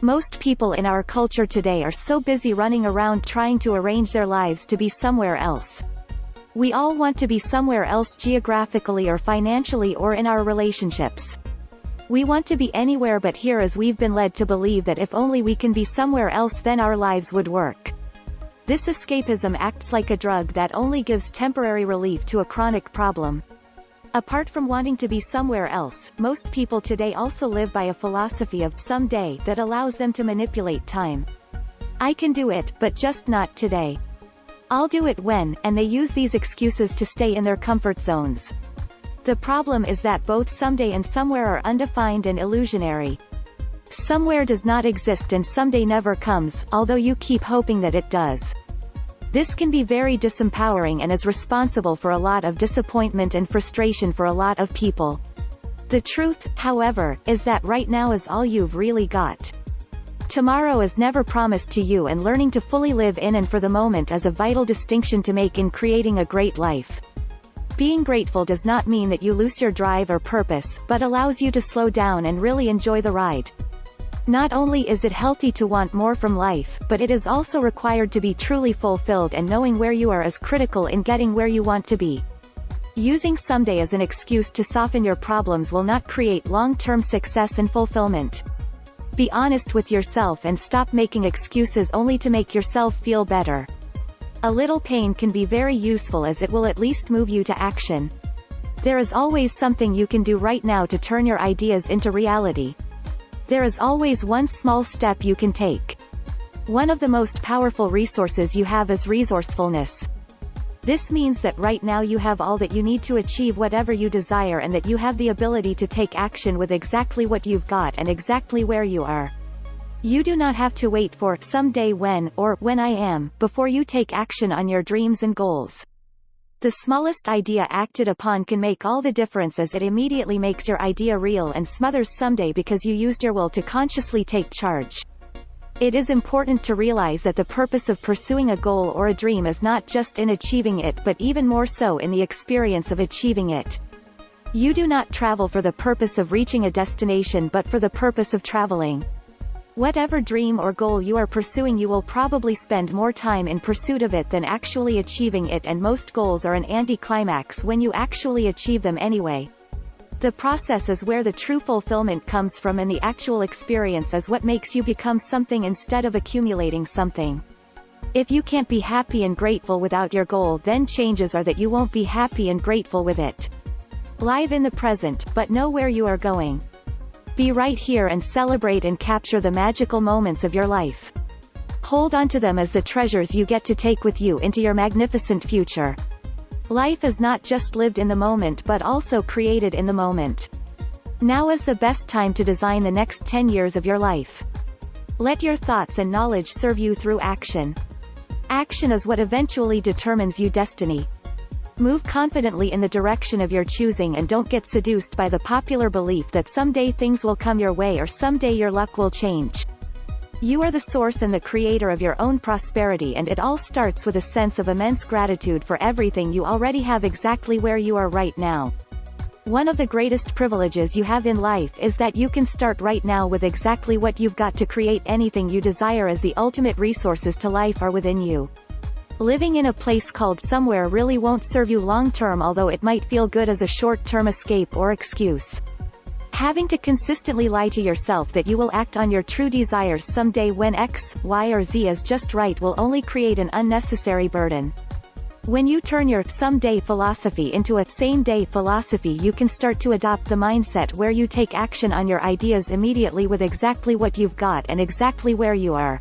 Most people in our culture today are so busy running around trying to arrange their lives to be somewhere else. We all want to be somewhere else geographically or financially or in our relationships. We want to be anywhere but here, as we've been led to believe that if only we can be somewhere else then our lives would work. This escapism acts like a drug that only gives temporary relief to a chronic problem. Apart from wanting to be somewhere else, most people today also live by a philosophy of someday that allows them to manipulate time. I can do it, but just not today. I'll do it when, and they use these excuses to stay in their comfort zones. The problem is that both someday and somewhere are undefined and illusionary. Somewhere does not exist and someday never comes, although you keep hoping that it does. This can be very disempowering and is responsible for a lot of disappointment and frustration for a lot of people. The truth, however, is that right now is all you've really got. Tomorrow is never promised to you, and learning to fully live in and for the moment is a vital distinction to make in creating a great life. Being grateful does not mean that you lose your drive or purpose, but allows you to slow down and really enjoy the ride. Not only is it healthy to want more from life, but it is also required to be truly fulfilled, and knowing where you are is critical in getting where you want to be. Using someday as an excuse to soften your problems will not create long-term success and fulfillment. Be honest with yourself and stop making excuses only to make yourself feel better. A little pain can be very useful, as it will at least move you to action. There is always something you can do right now to turn your ideas into reality. There is always one small step you can take. One of the most powerful resources you have is resourcefulness. This means that right now you have all that you need to achieve whatever you desire, and that you have the ability to take action with exactly what you've got and exactly where you are. You do not have to wait for someday when, or when I am, before you take action on your dreams and goals. The smallest idea acted upon can make all the difference, as it immediately makes your idea real and smothers someday because you used your will to consciously take charge. It is important to realize that the purpose of pursuing a goal or a dream is not just in achieving it, but even more so in the experience of achieving it. You do not travel for the purpose of reaching a destination but for the purpose of traveling. Whatever dream or goal you are pursuing, you will probably spend more time in pursuit of it than actually achieving it, and most goals are an anticlimax when you actually achieve them anyway. The process is where the true fulfillment comes from, and the actual experience is what makes you become something instead of accumulating something. If you can't be happy and grateful without your goal, then chances are that you won't be happy and grateful with it. Live in the present, but know where you are going. Be right here and celebrate and capture the magical moments of your life. Hold on to them as the treasures you get to take with you into your magnificent future. Life is not just lived in the moment but also created in the moment. Now is the best time to design the next 10 years of your life. Let your thoughts and knowledge serve you through action. Action is what eventually determines your destiny. Move confidently in the direction of your choosing, and don't get seduced by the popular belief that someday things will come your way or someday your luck will change. You are the source and the creator of your own prosperity, and it all starts with a sense of immense gratitude for everything you already have exactly where you are right now. One of the greatest privileges you have in life is that you can start right now with exactly what you've got to create anything you desire, as the ultimate resources to life are within you. Living in a place called somewhere really won't serve you long-term, although it might feel good as a short-term escape or excuse. Having to consistently lie to yourself that you will act on your true desires someday when X, Y or Z is just right will only create an unnecessary burden. When you turn your someday philosophy into a same-day philosophy, you can start to adopt the mindset where you take action on your ideas immediately with exactly what you've got and exactly where you are.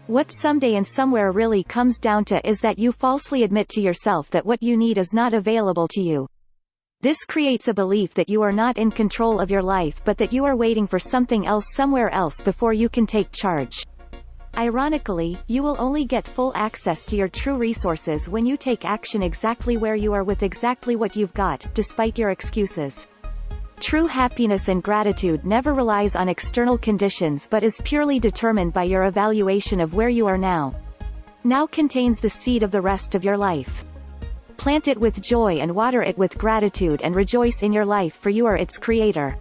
What someday and somewhere really comes down to is that you falsely admit to yourself that what you need is not available to you. This creates a belief that you are not in control of your life, but that you are waiting for something else somewhere else before you can take charge. Ironically, you will only get full access to your true resources when you take action exactly where you are with exactly what you've got, despite your excuses. True happiness and gratitude never relies on external conditions but is purely determined by your evaluation of where you are now. Now contains the seed of the rest of your life. Plant it with joy and water it with gratitude, and rejoice in your life, for you are its creator.